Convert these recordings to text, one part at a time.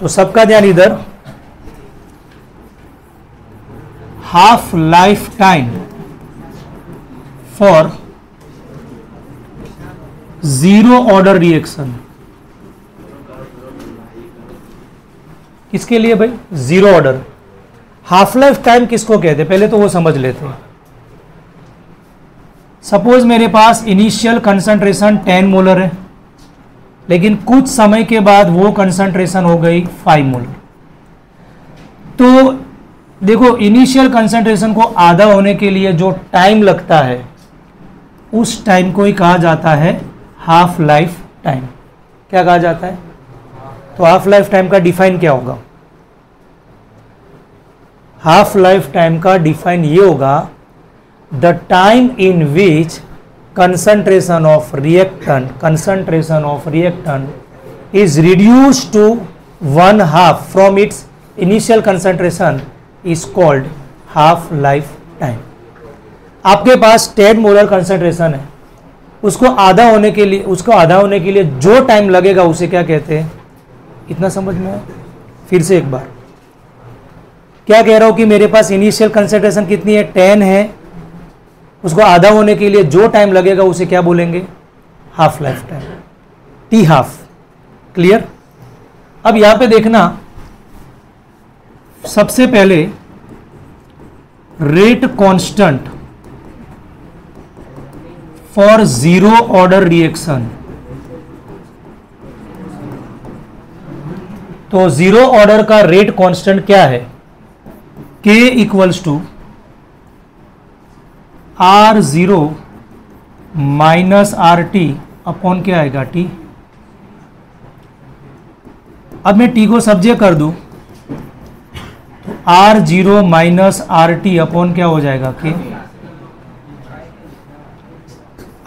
तो सबका ध्यान इधर, half life time for zero order reaction. किसके लिए भाई? Zero order. Half life time किसको कहते हैं पहले तो वो समझ लेते हैं। सपोज मेरे पास इनिशियल कंसंट्रेशन 10 मोलर है, लेकिन कुछ समय के बाद वो कंसंट्रेशन हो गई 5 मोलर। तो देखो, इनिशियल कंसंट्रेशन को आधा होने के लिए जो टाइम लगता है उस टाइम को ही कहा जाता है हाफ लाइफ टाइम। क्या कहा जाता है? तो हाफ लाइफ टाइम का डिफाइन क्या होगा? हाफ लाइफ टाइम का डिफाइन ये होगा, the time in which concentration of reactant is reduced to 1/2 from its initial concentration is called half life time। आपके पास 10 मोलर कंसंट्रेशन है, उसको आधा होने के लिए जो टाइम लगेगा उसे क्या कहते हैं? इतना समझ में आया? फिर से एक बार क्या कह रहा हूं कि मेरे पास इनिशियल कंसंट्रेशन कितनी है? 10 है, उसको आधा होने के लिए जो टाइम लगेगा उसे क्या बोलेंगे? Half life time, T half. Clear? अब यहां पे देखना, सबसे पहले rate constant for zero order reaction. तो जीरो ऑर्डर का रेट कांस्टेंट क्या है? K equals to R0 minus RT upon क्या आएगा? T। अब मैं T को सब्जेक्ट कर दूं तो R0 माइनस RT अपॉन क्या हो जाएगा? K।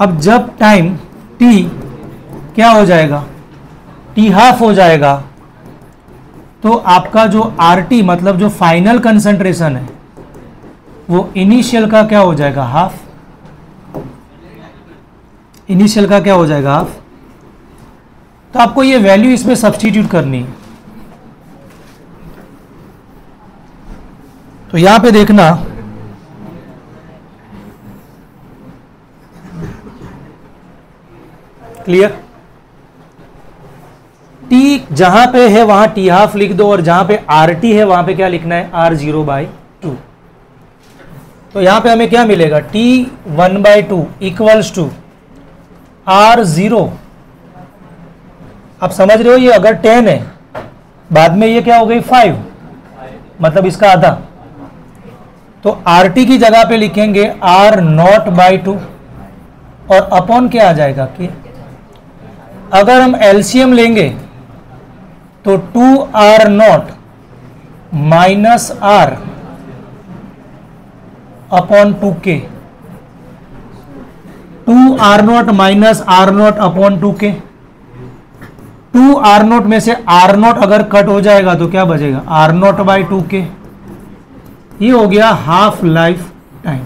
अब जब टाइम T क्या हो जाएगा? T हाफ हो जाएगा, तो आपका जो RT मतलब जो फाइनल कंसंट्रेशन है वो इनिशियल का क्या हो जाएगा? हाफ। इनिशियल का क्या हो जाएगा? हाफ। तो आपको ये वैल्यू इसमें सब्स्टिट्यूट करनी है। तो यहां पे देखना, क्लियर? T जहां पे है वहां T हाफ लिख दो, और जहां पे RT है वहां पे क्या लिखना है? R0/2। तो यहां पे हमें क्या मिलेगा? T1/2 equals to R0। आप समझ रहे हो, ये अगर 10 है, बाद में ये क्या हो गई? 5, मतलब इसका आधा। तो RT की जगह पे लिखेंगे R0/2 और अपॉन क्या आ जाएगा? K। अगर हम एलसीएम लेंगे तो 2R0 minus R upon 2K। 2R0 minus R0 upon 2K। 2R0 में से R0 अगर कट हो जाएगा तो क्या बचेगा? R0/2K। ये हो गया हाफ लाइफ टाइम।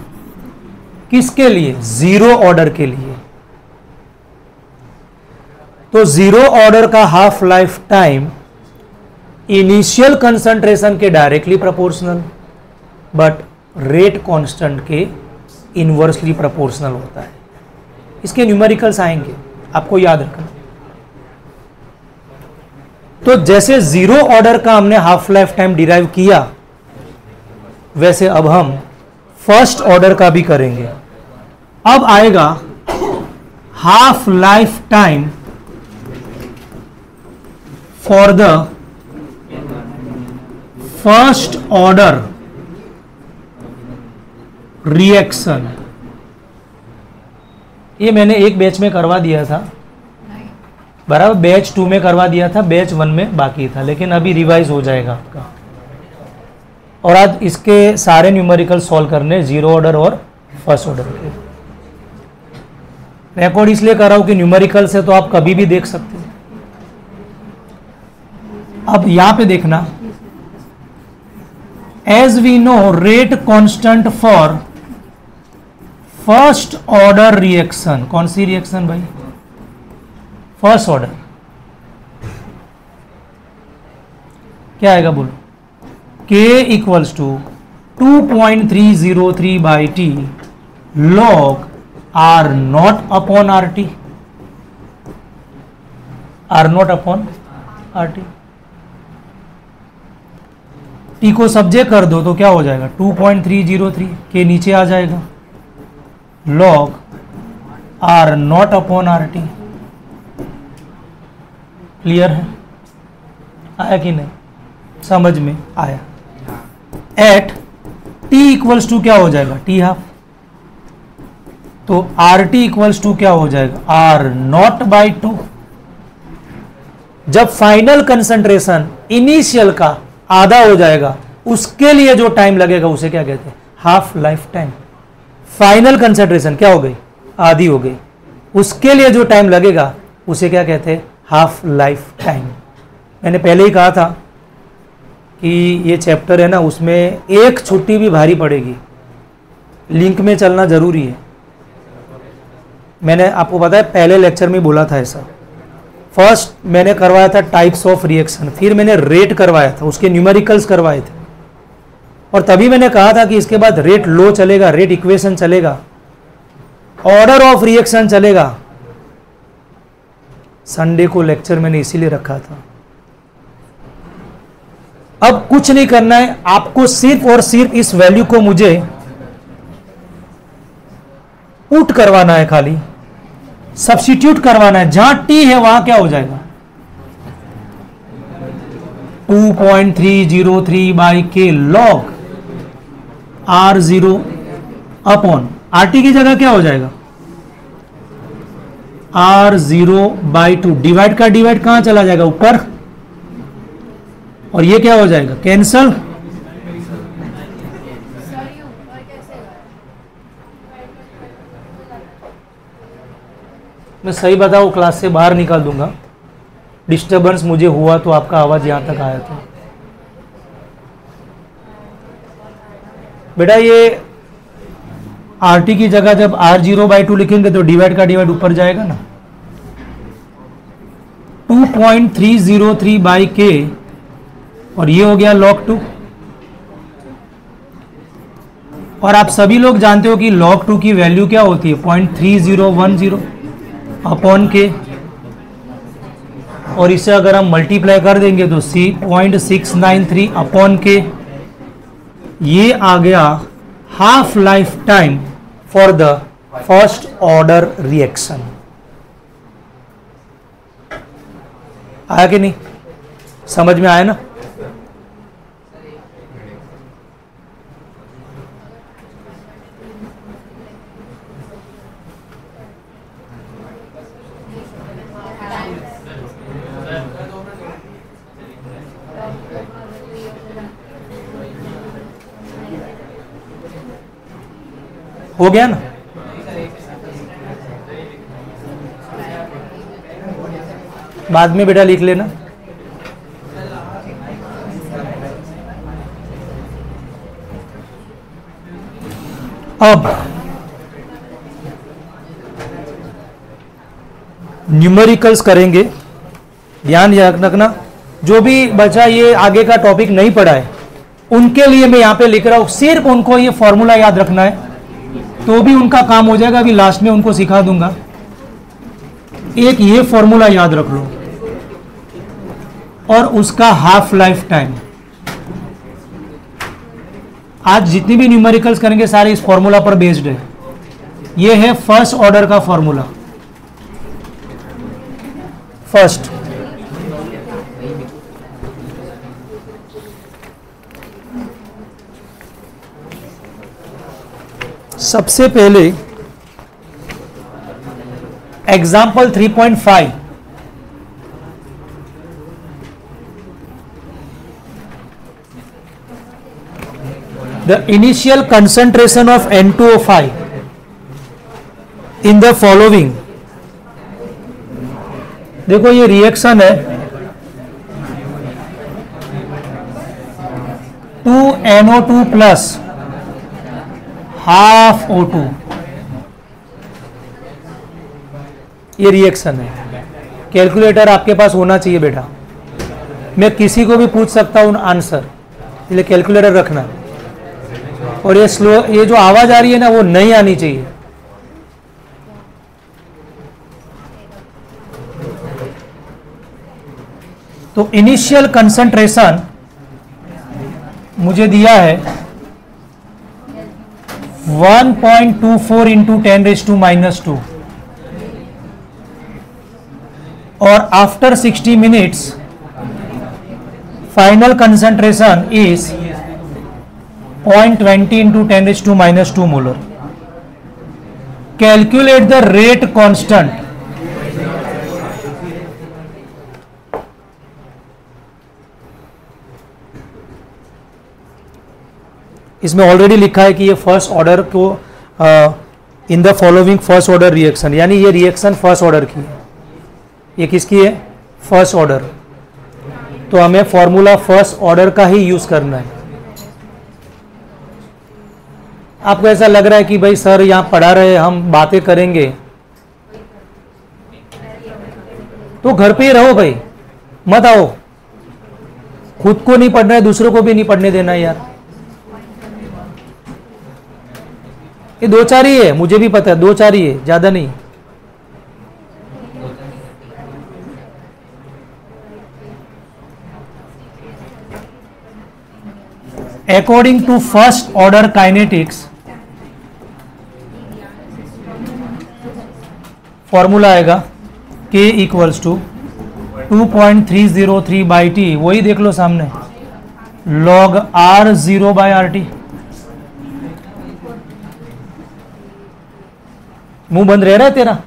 किसके लिए? जीरो ऑर्डर के लिए। तो जीरो ऑर्डर का half life time initial concentration के directly proportional, but rate constant के इनवर्सली प्रोपोर्शनल होता है। इसके न्यूमेरिकल्स आएंगे, आपको याद रखना। तो जैसे जीरो ऑर्डर का हमने हाफ लाइफ टाइम डिराइव किया, वैसे अब हम फर्स्ट ऑर्डर का भी करेंगे। अब आएगा half life time for the first order reaction. ये मैंने एक बैच में करवा दिया था, बराबर। बैच 2 में करवा दिया था, बैच 1 में बाकी था, लेकिन अभी रिवाइज हो जाएगा आपका। और आज इसके सारे न्यूमेरिकल सॉल्व करने, जीरो ऑर्डर और फर्स्ट ऑर्डर के। रिकॉर्ड इसलिए कर रहा हूं कि न्यूमेरिकल से तो आप कभी भी देख सकते हैं। अब यहां पे देखना, as we know rate constant for first order reaction. कौन सी रिएक्शन भाई? First order. क्या आएगा बोलो, K equals to 2.303 by T log R naught upon R T, R naught upon R T. T को सब्जेक्ट कर दो तो क्या हो जाएगा 2.303 के नीचे आ जाएगा log R naught upon R T. Clear है, आया कि नहीं, समझ में आया। एट टी इक्वल्स टू क्या हो जाएगा टी हाफ, तो आर टी इक्वल्स टू क्या हो जाएगा आर नॉट बाई टू। जब फाइनल कंसंट्रेशन इनिशियल का आधा हो जाएगा उसके लिए जो टाइम लगेगा उसे क्या कहते हैं half life time. Final concentration क्या हो गई आधी हो गई, उसके लिए जो टाइम लगेगा उसे क्या कहते हैं हाफ लाइफ टाइम। मैंने पहले ही कहा था कि ये चैप्टर है ना, उसमें एक छुट्टी भी भारी पड़ेगी, लिंक में चलना जरूरी है। मैंने आपको पता है पहले लेक्चर में बोला था ऐसा। फर्स्ट मैंने करवाया था टाइप्स ऑफ रिएक्शन, फिर मैंने रेट करवाया था, उसके न्यूमेरिकल्स करवाए थे, और तभी मैंने कहा था कि इसके बाद रेट लो चलेगा, रेट इक्वेशन चलेगा, ऑर्डर ऑफ रिएक्शन चलेगा। संडे को लेक्चर मैंने इसीलिए रखा था। अब कुछ नहीं करना है आपको, सिर्फ और सिर्फ इस वैल्यू को मुझे पुट करवाना है, खाली सब्स्टिट्यूट करवाना है। जहां टी है वहां क्या हो जाएगा 2.303 by K log R zero upon R T की जगह क्या हो जाएगा R zero by two. Divide का डिवाइड कहां चला जाएगा ऊपर, और ये क्या हो जाएगा कैंसल। मैं सही बताऊं क्लास से बाहर निकाल दूंगा, डिस्टरबेंस मुझे हुआ तो आपका आवाज यहां तक आया था। बेटा ये आर टी की जगह जब आर जीरो बाई टू लिखेंगे तो डिवाइड का डिवाइड ऊपर जाएगा ना, 2.303 बाई के, और ये हो गया log 2। और आप सभी लोग जानते हो कि log 2 की वैल्यू क्या होती है 0.3010 अपॉन के, और इसे अगर हम मल्टीप्लाई कर देंगे तो 0.693 अपॉन के। ये आ गया half life time for the first order reaction. आया कि नहीं, समझ में आया ना। हो गया ना। बाद में बेटा लिख लेना। अब न्यूमेरिकल्स करेंगे, ध्यान रखना। जो भी बचा ये आगे का टॉपिक नहीं पढ़ा है उनके लिए मैं यहां पे लिख रहा हूं, सिर्फ उनको ये फॉर्मूला याद रखना है तो भी उनका काम हो जाएगा। अभी लास्ट में उनको सिखा दूंगा। एक ये फॉर्मूला याद रख लो और उसका हाफ लाइफ टाइम। आज जितनी भी न्यूमेरिकल्स करेंगे सारे इस फॉर्मूला पर बेस्ड है। ये है फर्स्ट ऑर्डर का फॉर्मूला। फर्स्ट सबसे पहले example 3.5 the initial concentration of N2O5 in the following। देखो ये रिएक्शन है 2NO2 प्लस हाफ O2, ये रिएक्शन है। कैलकुलेटर आपके पास होना चाहिए बेटा। मैं किसी को भी पूछ सकता हूँ आंसर, इसलिए कैलकुलेटर रखना। और ये स्लो, ये जो आवाज आ रही है ना वो नहीं आनी चाहिए। तो इनिशियल कंसंट्रेशन मुझे दिया है 1.24 इंटू 10⁻⁻², और after 60 minutes final concentration is 0.20 into 10⁻² molar. Calculate the rate constant. इसमें ऑलरेडी लिखा है कि ये फर्स्ट ऑर्डर को in the following first order reaction, यानी ये रिएक्शन फर्स्ट ऑर्डर की है। ये किसकी है? First order. तो हमें फॉर्मूला फर्स्ट ऑर्डर का ही यूज करना है। आपको ऐसा लग रहा है कि भाई सर यहां पढ़ा रहे, हम बातें करेंगे, तो घर पे ही रहो भाई, मत आओ। खुद को नहीं पढ़ना है, दूसरों को भी नहीं पढ़ने देना है यार। ये 2-4 ही है, मुझे भी पता है 2-4 ही है, ज्यादा नहीं। According to first order kinetics, formula आएगा K इक्वल्स टू 2.303/t, वही देख लो सामने, log R0/RT। मुंह बंद रह रहा है तेरा?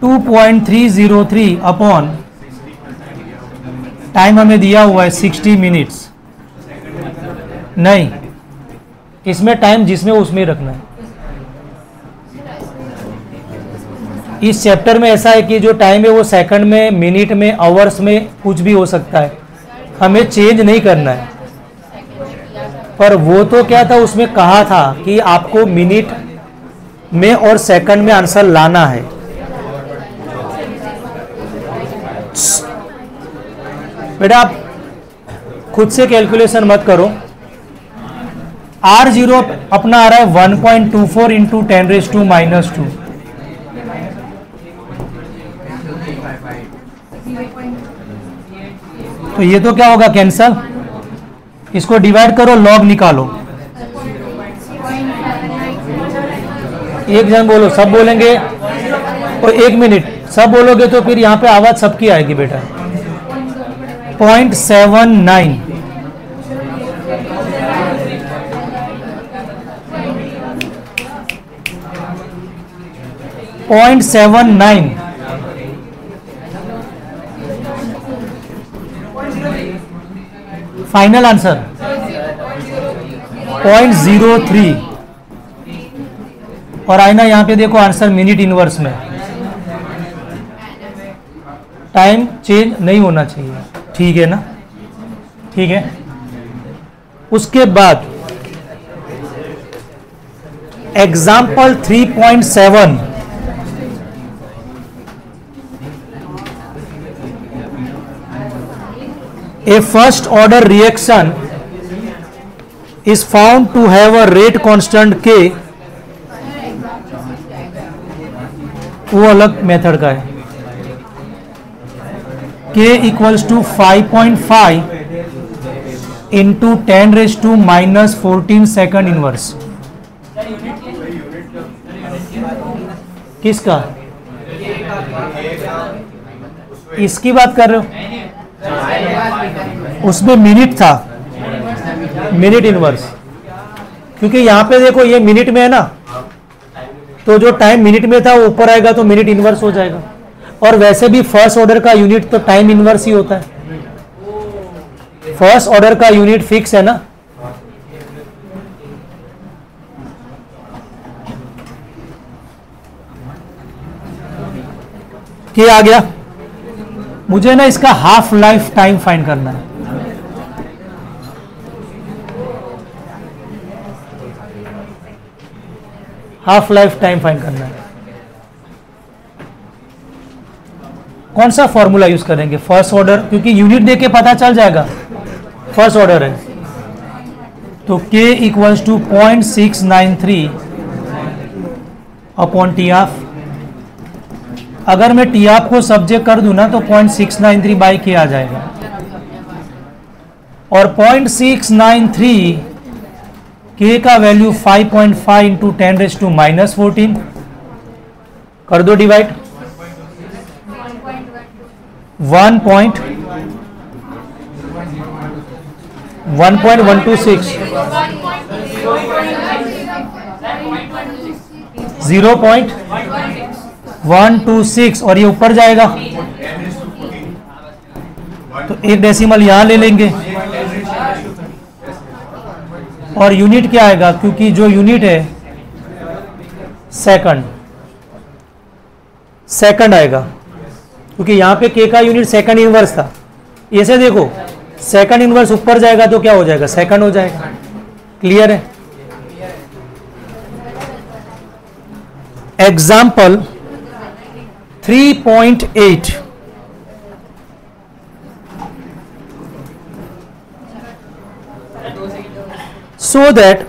2.303 अपॉन टाइम हमें दिया हुआ है 60 मिनट्स। नहीं, इसमें टाइम जिसमें उसमें ही रखना है। इस चैप्टर में ऐसा है कि जो टाइम है वो सेकंड में, मिनट में, आवर्स में कुछ भी हो सकता है, हमें चेंज नहीं करना है। पर वो तो क्या था, उसमें कहा था कि आपको मिनट में और सेकंड में आंसर लाना है। बेटा आप खुद से कैलकुलेशन मत करो। R0 अपना आ रहा है 1.24 इंटू 10⁻²। तो ये तो क्या होगा, कैंसल। इसको डिवाइड करो, लॉग निकालो। एक जन बोलो, सब बोलेंगे, और 1 मिनट सब बोलोगे तो फिर यहाँ पे आवाज सबकी आएगी बेटा। 0.79 0.79 फाइनल आंसर 0.03। और आईना यहां पे देखो आंसर मिनट इनवर्स में। टाइम चेंज नहीं होना चाहिए, ठीक है ना? ठीक है। उसके बाद example 3.7, a first order reaction is found to have a rate constant K। वो अलग मेथड का है। K equals to 5.5 into 10⁻⁻14 second inverse. किसका? इसकी बात कर रहे हो? उसमें मिनट था, मिनट इनवर्स, क्योंकि यहां पे देखो ये मिनट में है ना, तो जो टाइम मिनट में था वो ऊपर आएगा तो मिनट इनवर्स हो जाएगा। और वैसे भी फर्स्ट ऑर्डर का यूनिट तो टाइम इनवर्स ही होता है। फर्स्ट ऑर्डर का यूनिट फिक्स है ना। क्या आ गया? मुझे ना इसका हाफ लाइफ टाइम फाइंड करना है। हाफ लाइफ टाइम फाइंड करना है। कौन सा फॉर्मूला यूज करेंगे? फर्स्ट ऑर्डर, क्योंकि यूनिट दे के पता चल जाएगा फर्स्ट ऑर्डर है। तो k equals to 0.693 upon T half. अगर मैं टी ऑफ को सब्जेक्ट कर दूं ना तो 0.693 बाई के आ जाएगा, और 0.693 k का वैल्यू 5.5 इंटू 10⁻⁻14 कर दो डिवाइड। 1.126 0.126 और ये ऊपर जाएगा तो एक डेसिमल यहां ले लेंगे, और यूनिट क्या आएगा? क्योंकि जो यूनिट है सेकंड आएगा, क्योंकि यहां पे के का यूनिट सेकंड इनवर्स था। ऐसे देखो, सेकंड इनवर्स ऊपर जाएगा तो क्या हो जाएगा? सेकंड हो जाएगा। क्लियर है? Example 3.8, so that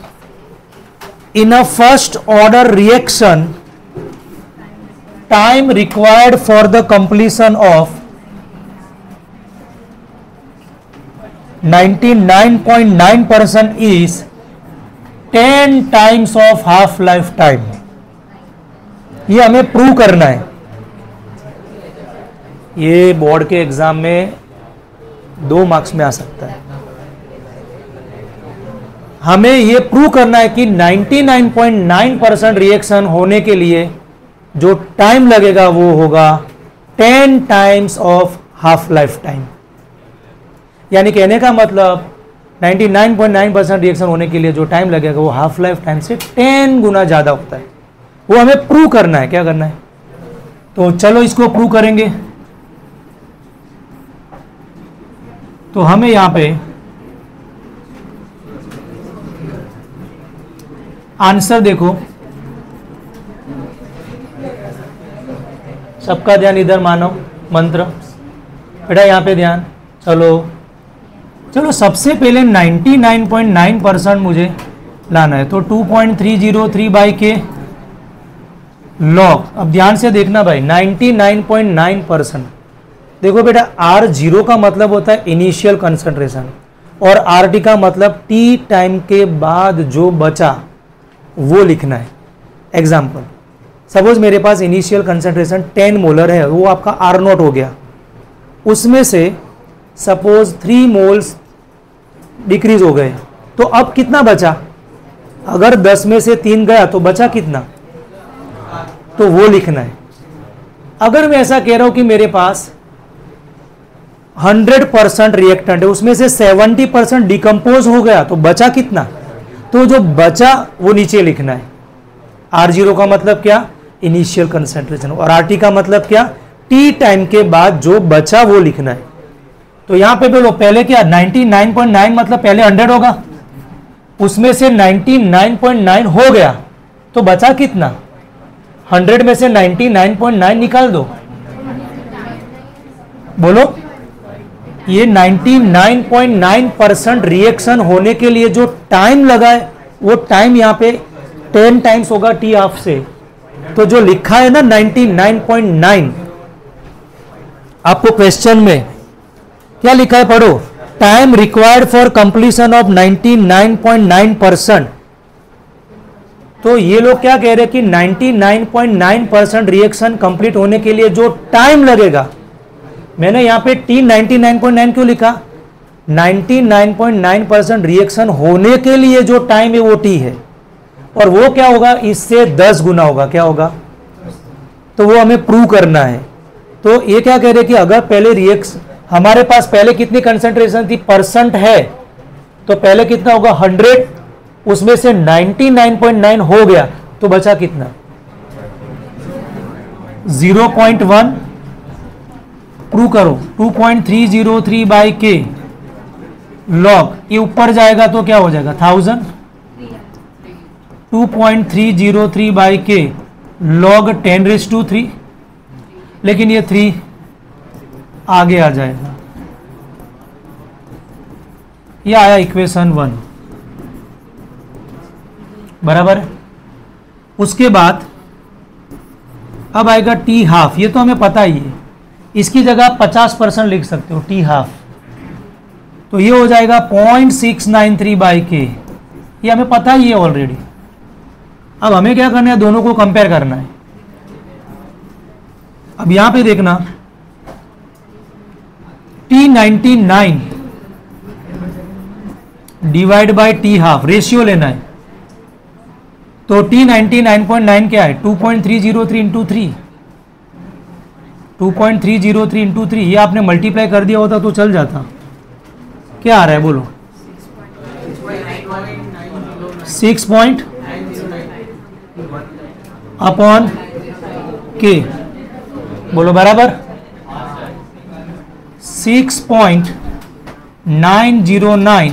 in a first order reaction time required for the completion of 99.9% is 10 times of half life time। ये हमें प्रूव करना है। ये बोर्ड के एग्जाम में 2 मार्क्स में आ सकता है। हमें ये प्रूव करना है कि 99.9% रिएक्शन होने के लिए जो टाइम लगेगा वो होगा 10 times of half life time. यानी कहने का मतलब 99.9% रिएक्शन होने के लिए जो टाइम लगेगा वो हाफ लाइफ टाइम से 10 गुना ज़्यादा होता है। वो हमें प्रूव करना है। क्या करना है? तो चलो इसको प्रूव करेंगे। तो हमें यहां पे आंसर देखो, सबका ध्यान इधर मानो, मंत्र बेटा यहां पे ध्यान। चलो सबसे पहले 99.9% मुझे लाना है, तो 2.303 बाई के लॉग। अब ध्यान से देखना भाई, 99.9%। देखो बेटा, R0 का मतलब होता है इनिशियल कंसंट्रेशन, और RT का मतलब T टाइम के बाद जो बचा वो लिखना है। एग्जाम्पल, सपोज मेरे पास इनिशियल कंसंट्रेशन 10 मोलर है, वो आपका R0 हो गया। उसमें से सपोज 3 मोल्स डिक्रीज हो गए, तो अब कितना बचा? अगर 10 में से 3 गया तो बचा कितना? तो वो लिखना है। अगर मैं ऐसा कह रहा हूं कि मेरे पास 100% रिएक्टेंट है, उसमें से 70% डिकम्पोज हो गया, तो बचा कितना? तो जो बचा वो नीचे लिखना है। R0 का मतलब क्या? इनिशियल कंसंट्रेशन, और RT का मतलब क्या? T टाइम के बाद जो बचा वो लिखना है। तो यहां पे बोलो पहले क्या? 99.9 मतलब पहले 100 होगा, उसमें से 99.9 हो गया तो बचा कितना? 100 में से 99.9 निकाल दो। बोलो, ये 99.9% रिएक्शन होने के लिए जो टाइम लगा है वो टाइम यहाँ पे 10 टाइम्स होगा टी ऑफ से। तो जो लिखा है ना 99.9, आपको क्वेश्चन में क्या लिखा है पढ़ो, time required for completion of 99.9%। तो ये लोग क्या कह रहे हैं कि 99.9% रिएक्शन कंप्लीट होने के लिए जो टाइम लगेगा, मैंने यहां पे T 99.9 क्यों लिखा? 99.9% रिएक्शन होने के लिए जो टाइम है वो T है, और वो क्या होगा? इससे 10 गुना होगा। क्या होगा? तो वो हमें प्रूव करना है। तो ये क्या कह रहे हैं कि अगर पहले रिएक्शन हमारे पास पहले कितनी कंसंट्रेशन थी? परसेंट है, तो पहले कितना होगा? 100, उसमें से 99.9 हो गया तो बचा कितना? 0.1। प्रूव करो। 2.303 बाई के लॉग, ये ऊपर जाएगा तो क्या हो जाएगा? 1000। 2.303 बाई के लॉग 10⁻3, लेकिन ये 3 आगे आ जाएगा। ये आया इक्वेशन 1, बराबर है। उसके बाद अब आएगा टी हाफ, ये तो हमें पता ही है, इसकी जगह 50% लिख सकते हो टी हाफ, तो ये हो जाएगा 0.693 बाई के, ये हमें पता ही है ऑलरेडी। अब हमें क्या करना है, दोनों को कंपेयर करना है। अब यहां पे देखना T99 divide by T half, ratio लेना है। तो T99.9 क्या है, 2.303 इंटू 3, 2.303 इंटू 3, ये आपने मल्टीप्लाई कर दिया होता तो चल जाता। क्या आ रहा है बोलो, 6 पॉइंट अपॉन के, बोलो बराबर, 6.909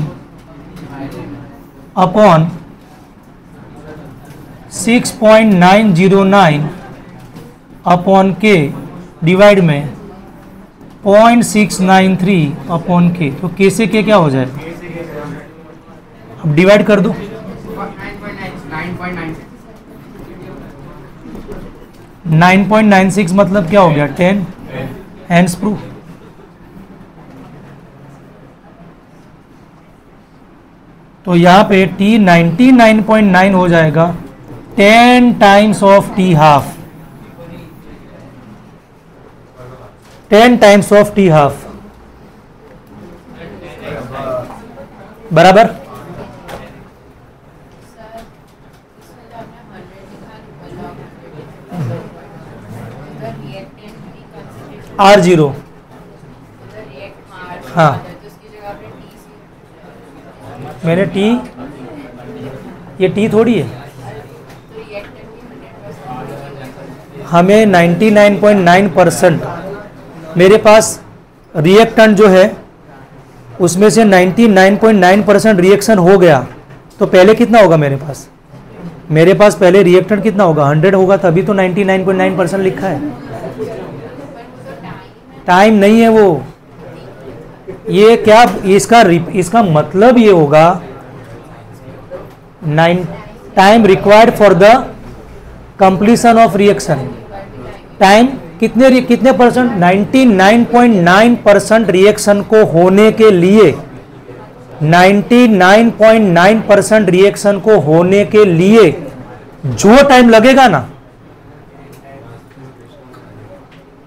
अपॉन 6.909 अपॉन के डिवाइड में 0.693 अपॉन के, तो के से के क्या हो जाएगा, अब डिवाइड कर दो। 9.96 मतलब क्या हो गया, 10, हैंड्स प्रूफ। तो यहाँ पे T 99.9 हो जाएगा 10 times of T half, 10 times of T half, बराबर। R0, हाँ मैंने टी, ये टी थोड़ी है, हमें 99.9% मेरे पास रिएक्टेंट जो है उसमें से 99.9% रिएक्शन हो गया, तो पहले कितना होगा मेरे पास, पहले रिएक्टेंट कितना होगा, 100 होगा, तभी तो 99.9% लिखा है। टाइम नहीं है वो, ये क्या, इसका मतलब ये होगा 9 time required for the completion of reaction. Time कितने परसेंट, 99.9% रिएक्शन को होने के लिए, 99.9% रिएक्शन को होने के लिए जो टाइम लगेगा ना,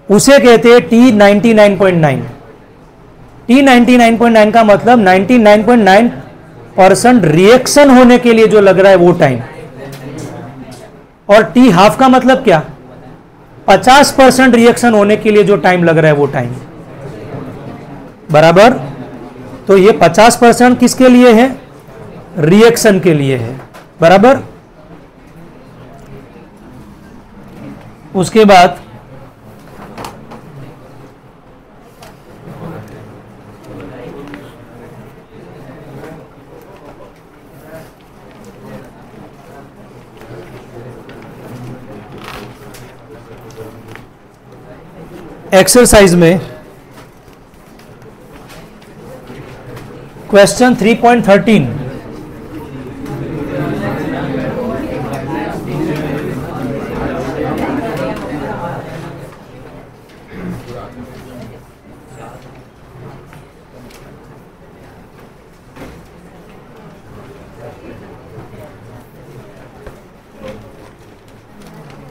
उसे कहते हैं T99.9। T99.9 का मतलब 99.9% रिएक्शन होने के लिए जो लग रहा है वो टाइम, और टी हाफ का मतलब क्या, 50% रिएक्शन होने के लिए जो टाइम लग रहा है वो टाइम, बराबर। तो ये 50% किसके लिए है, रिएक्शन के लिए है, बराबर। उसके बाद एक्सरसाइज में question 3.13,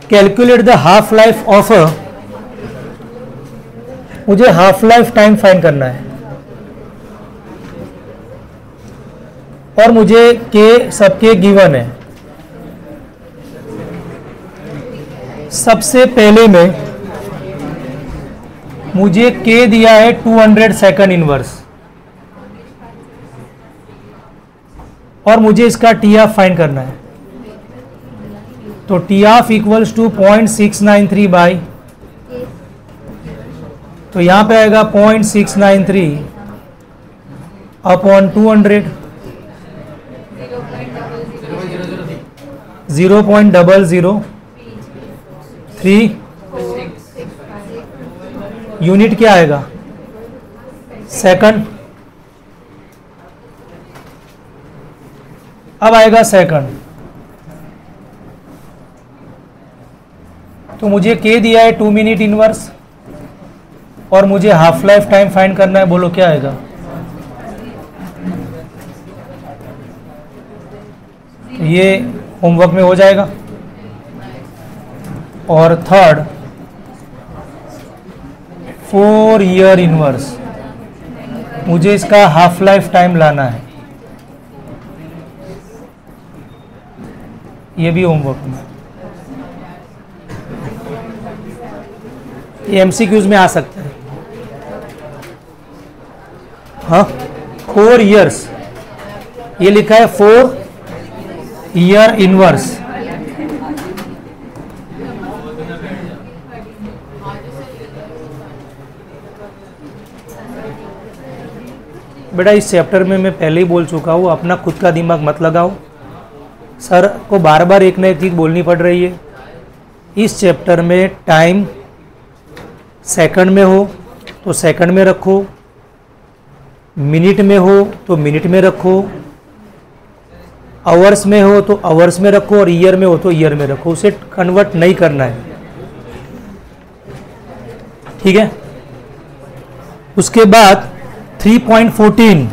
calculate the half life of a, मुझे हाफ लाइफ टाइम फाइंड करना है और मुझे के सबके गिवन है। सबसे पहले में मुझे के दिया है 200 सेकंड इनवर्स, और मुझे इसका टी ऑफ फाइंड करना है। तो T half equals to 0.693 by, तो यहां पे आएगा 0.693 अपॉन 200, 0.003 यूनिट क्या आएगा, सेकंड, अब आएगा सेकंड। तो मुझे के दिया है 2 मिनट इनवर्स और मुझे हाफ लाइफ टाइम फाइंड करना है। बोलो क्या आएगा? ये होमवर्क में हो जाएगा। और थर्ड 4 ईयर इनवर्स, मुझे इसका हाफ लाइफ टाइम लाना है। ये भी होमवर्क में, ये एमसीक्यूज में आ सकता है। हाँ 4 ईयर्स, ये लिखा है 4 ईयर इनवर्स। बेटा इस चैप्टर में मैं पहले ही बोल चुका हूँ, अपना खुद का दिमाग मत लगाओ। सर को बार बार एक ना एक चीज़ बोलनी पड़ रही है। इस चैप्टर में टाइम सेकंड में हो तो सेकंड में रखो, मिनट में हो तो मिनट में रखो, आवर्स में हो तो आवर्स में रखो, और ईयर में हो तो ईयर में रखो। उसे कन्वर्ट नहीं करना है, ठीक है। उसके बाद 3.14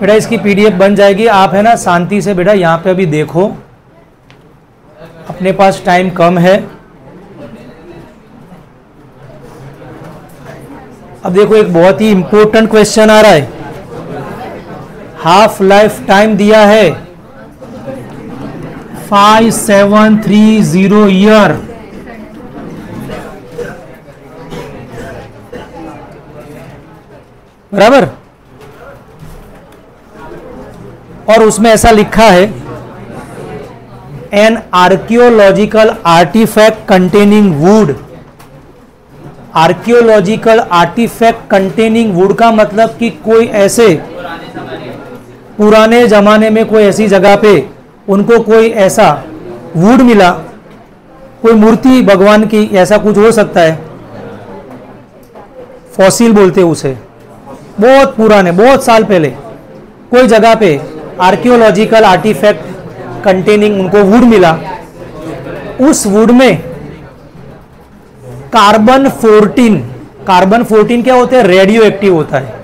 बेटा इसकी पीडीएफ बन जाएगी। आप है ना शांति से बेटा यहाँ पे अभी देखो, अपने पास टाइम कम है। अब देखो एक बहुत ही इंपॉर्टेंट क्वेश्चन आ रहा है। हाफ लाइफ टाइम दिया है 5730 ईयर। बराबर, और उसमें ऐसा लिखा है an archaeological artefact containing wood. Archaeological artefact containing wood का मतलब कि कोई ऐसे पुराने जमाने में कोई ऐसी जगह पे उनको कोई ऐसा वुड मिला, कोई मूर्ति भगवान की, ऐसा कुछ हो सकता है। फॉसिल बोलते हैं उसे, बहुत पुराने, बहुत साल पहले कोई जगह पे आर्कियोलॉजिकल आर्टिफैक्ट कंटेनिंग उनको वुड मिला। उस वुड में कार्बन 14 क्या होता है? रेडियो एक्टिव होता है।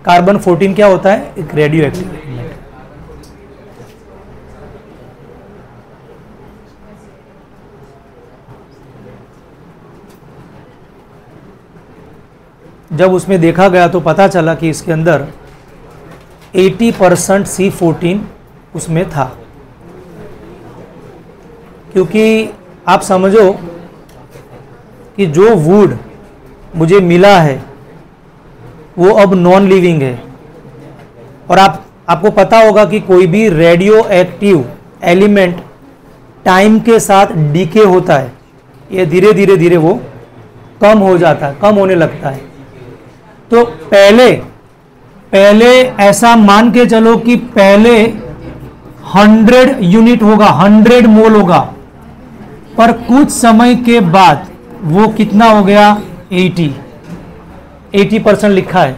कार्बन 14 क्या होता है? एक रेडियो एक्टिव। जब उसमें देखा गया तो पता चला कि इसके अंदर 80% C14 उसमें था। क्योंकि आप समझो कि जो वुड मुझे मिला है वो अब नॉन लिविंग है, और आपको पता होगा कि कोई भी रेडियो एक्टिव एलिमेंट टाइम के साथ डीके होता है। ये धीरे धीरे धीरे वो कम हो जाता है, कम होने लगता है। तो पहले ऐसा मान के चलो कि पहले 100 यूनिट होगा, 100 मोल होगा, पर कुछ समय के बाद वो कितना हो गया? 80% लिखा है।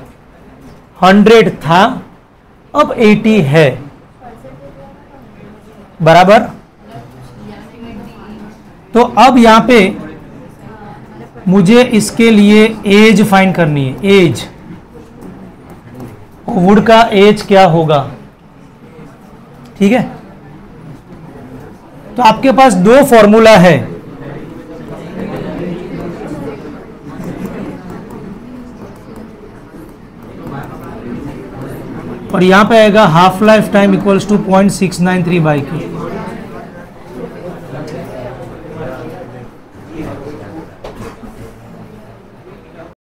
100 था, अब 80 है। बराबर। तो अब यहां पे मुझे इसके लिए एज फाइंड करनी है। एज, वुड का एज क्या होगा? ठीक है। तो आपके पास दो फॉर्मूला है। और यहां पे आएगा half life time equals to 0.693 by के।